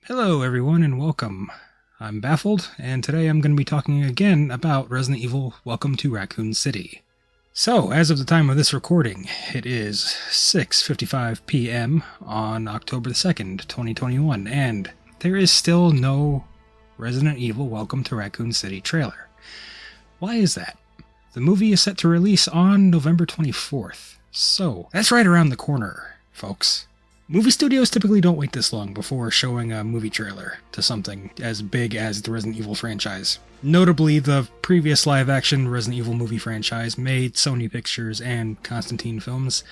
Hello everyone and welcome. I'm Baffled, and today I'm going to be talking again about Resident Evil Welcome to Raccoon City. So, as of the time of this recording, it is 6:55 p.m. on October 2nd, 2021, and there is still no Resident Evil Welcome to Raccoon City trailer. Why is that? The movie is set to release on November 24th, so that's right around the corner, folks. Movie studios typically don't wait this long before showing a movie trailer to something as big as the Resident Evil franchise. Notably, the previous live-action Resident Evil movie franchise made Sony Pictures and Constantine Films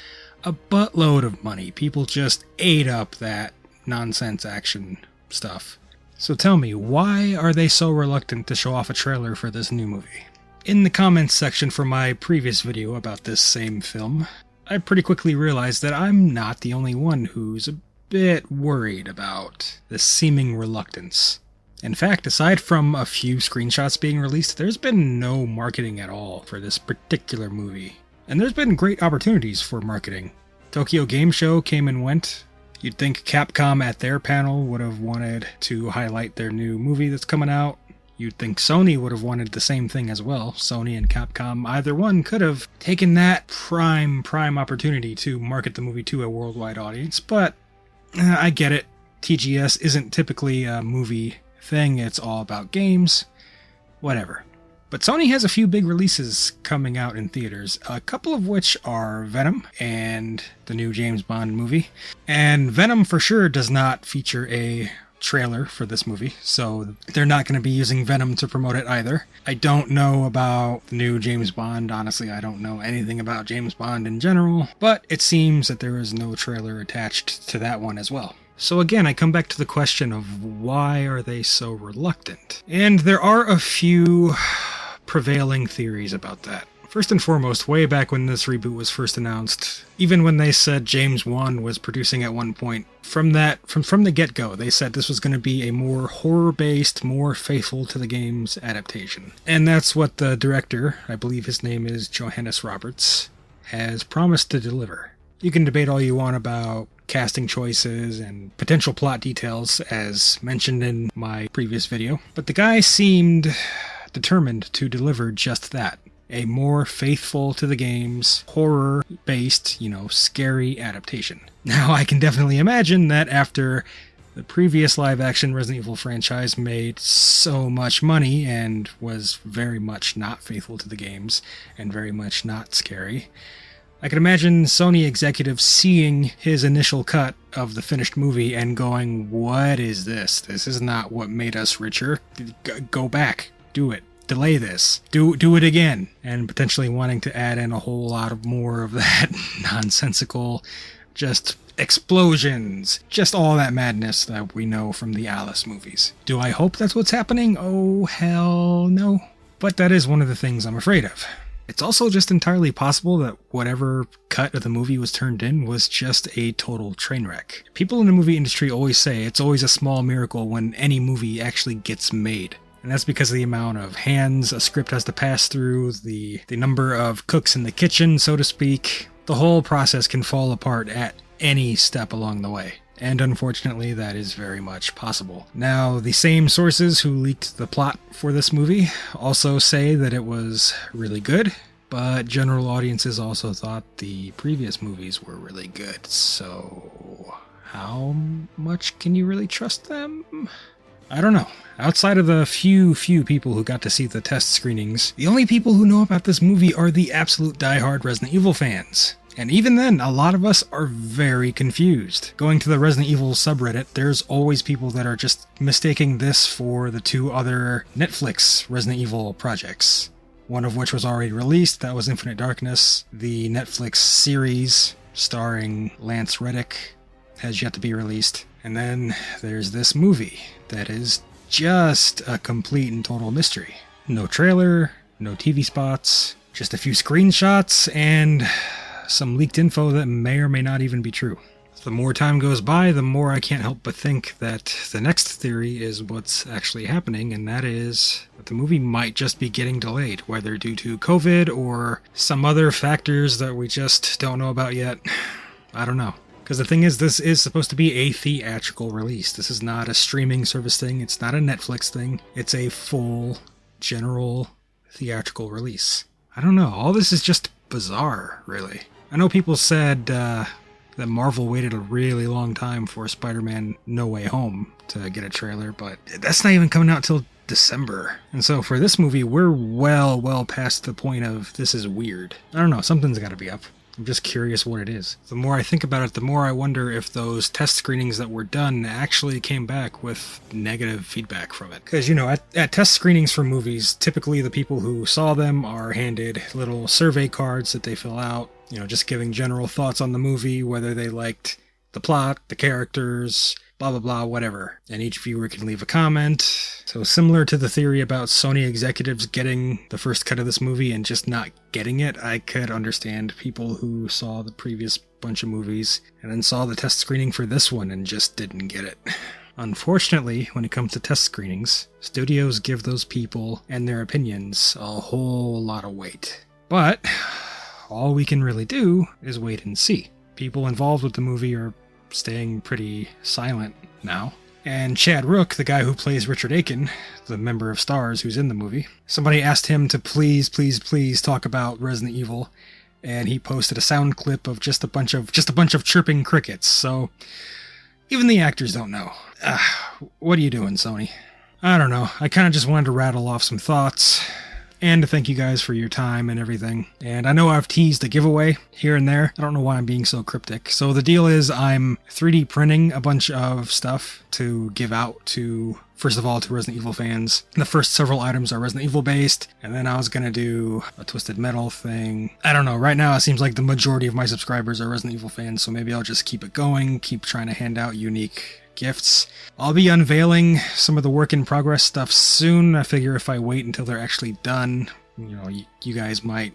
a buttload of money. People just ate up that nonsense action stuff. So tell me, why are they so reluctant to show off a trailer for this new movie? In the comments section for my previous video about this same film, I pretty quickly realized that I'm not the only one who's a bit worried about this seeming reluctance. In fact, aside from a few screenshots being released, there's been no marketing at all for this particular movie. And there's been great opportunities for marketing. Tokyo Game Show came and went. You'd think Capcom at their panel would have wanted to highlight their new movie that's coming out. You'd think Sony would have wanted the same thing as well. Sony and Capcom, either one, could have taken that prime opportunity to market the movie to a worldwide audience, but I get it. TGS isn't typically a movie thing, it's all about games. Whatever. But Sony has a few big releases coming out in theaters, a couple of which are Venom and the new James Bond movie. And Venom for sure does not feature a trailer for this movie, so they're not going to be using Venom to promote it either. I don't know about the new James Bond. Honestly, I don't know anything about James Bond in general, but it seems that there is no trailer attached to that one as well. So again, I come back to the question of why are they so reluctant? And there are a few prevailing theories about that. First and foremost, way back when this reboot was first announced, even when they said James Wan was producing at one point, from the get-go, they said this was going to be a more horror-based, more faithful to the game's adaptation. And that's what the director, I believe his name is Johannes Roberts, has promised to deliver. You can debate all you want about casting choices and potential plot details, as mentioned in my previous video, but the guy seemed determined to deliver just that. A more faithful to the game's horror-based, scary adaptation. Now, I can definitely imagine that after the previous live-action Resident Evil franchise made so much money and was very much not faithful to the games and very much not scary, I can imagine Sony executives seeing his initial cut of the finished movie and going, "What is this? This is not what made us richer. Go back. Do it. Delay this. Do it again." And potentially wanting to add in a whole lot of more of that nonsensical, just explosions, just all that madness that we know from the Alice movies. Do I hope that's what's happening? Oh, hell no. But that is one of the things I'm afraid of. It's also just entirely possible that whatever cut of the movie was turned in was just a total train wreck. People in the movie industry always say it's always a small miracle when any movie actually gets made. And that's because of the amount of hands a script has to pass through, the number of cooks in the kitchen, so to speak. The whole process can fall apart at any step along the way. And unfortunately, that is very much possible. Now, the same sources who leaked the plot for this movie also say that it was really good, but general audiences also thought the previous movies were really good. So, how much can you really trust them? I don't know. Outside of the few people who got to see the test screenings, the only people who know about this movie are the absolute diehard Resident Evil fans. And even then, a lot of us are very confused. Going to the Resident Evil subreddit, there's always people that are just mistaking this for the two other Netflix Resident Evil projects. One of which was already released, that was Infinite Darkness. The Netflix series starring Lance Reddick has yet to be released. And then there's this movie that is just a complete and total mystery. No trailer, no TV spots, just a few screenshots, and some leaked info that may or may not even be true. The more time goes by, the more I can't help but think that the next theory is what's actually happening, and that is that the movie might just be getting delayed, whether due to COVID or some other factors that we just don't know about yet. I don't know. Because the thing is, this is supposed to be a theatrical release. This is not a streaming service thing. It's not a Netflix thing. It's a full, general theatrical release. I don't know. All this is just bizarre, really. I know people said that Marvel waited a really long time for Spider-Man No Way Home to get a trailer, but that's not even coming out till December. And so for this movie, we're well past the point of this is weird. I don't know, something's got to be up. I'm just curious what it is. The more I think about it, the more I wonder if those test screenings that were done actually came back with negative feedback from it. Because, you know, at test screenings for movies, typically the people who saw them are handed little survey cards that they fill out, you know, just giving general thoughts on the movie, whether they liked the plot, the characters, blah, blah, blah, whatever. And each viewer can leave a comment. So similar to the theory about Sony executives getting the first cut of this movie and just not getting it, I could understand people who saw the previous bunch of movies and then saw the test screening for this one and just didn't get it. Unfortunately, when it comes to test screenings, studios give those people and their opinions a whole lot of weight. But all we can really do is wait and see. People involved with the movie are staying pretty silent now. And Chad Rook, the guy who plays Richard Aiken, the member of Stars who's in the movie, somebody asked him to please talk about Resident Evil, and he posted a sound clip of just a bunch of chirping crickets. So even the actors don't know. What are you doing, Sony? I don't know. I kind of just wanted to rattle off some thoughts and to thank you guys for your time and everything. And I know I've teased a giveaway here and there. I don't know why I'm being so cryptic. So the deal is I'm 3D printing a bunch of stuff to give out to, first of all, to Resident Evil fans. The first several items are Resident Evil based, and then I was going to do a Twisted Metal thing. I don't know. Right now it seems like the majority of my subscribers are Resident Evil fans, so maybe I'll just keep it going, keep trying to hand out unique gifts. I'll be unveiling some of the work in progress stuff soon. I figure if I wait until they're actually done, you know, you guys might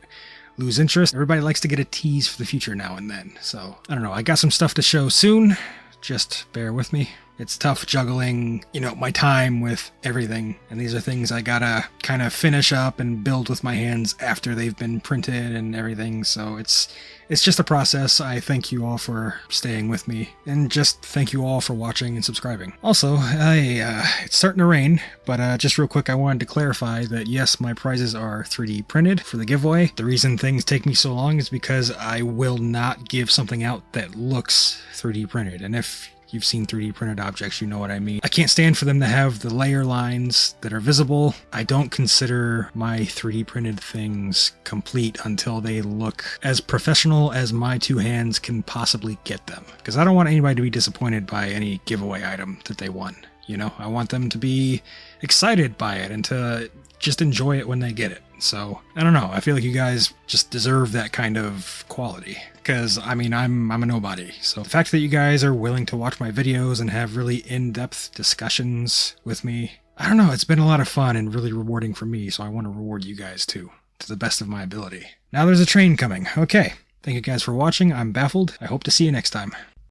lose interest. Everybody likes to get a tease for the future now and then. So, I don't know. I got some stuff to show soon. Just bear with me. It's tough juggling, you know, my time with everything. And these are things I gotta kind of finish up and build with my hands after they've been printed and everything. So it's just a process. I thank you all for staying with me, and just thank you all for watching and subscribing. Also, it's starting to rain, but just real quick, I wanted to clarify that yes, my prizes are 3D printed for the giveaway. The reason things take me so long is because I will not give something out that looks 3D printed. And if you've seen 3D printed objects, you know what I mean. I can't stand for them to have the layer lines that are visible. I don't consider my 3D printed things complete until they look as professional as my two hands can possibly get them. Because I don't want anybody to be disappointed by any giveaway item that they won. You know, I want them to be excited by it and to just enjoy it when they get it. So, I don't know. I feel like you guys just deserve that kind of quality. Because, I mean, I'm a nobody. So, the fact that you guys are willing to watch my videos and have really in-depth discussions with me, I don't know. It's been a lot of fun and really rewarding for me. So, I want to reward you guys too, to the best of my ability. Now there's a train coming. Okay. Thank you guys for watching. I'm Baffled. I hope to see you next time.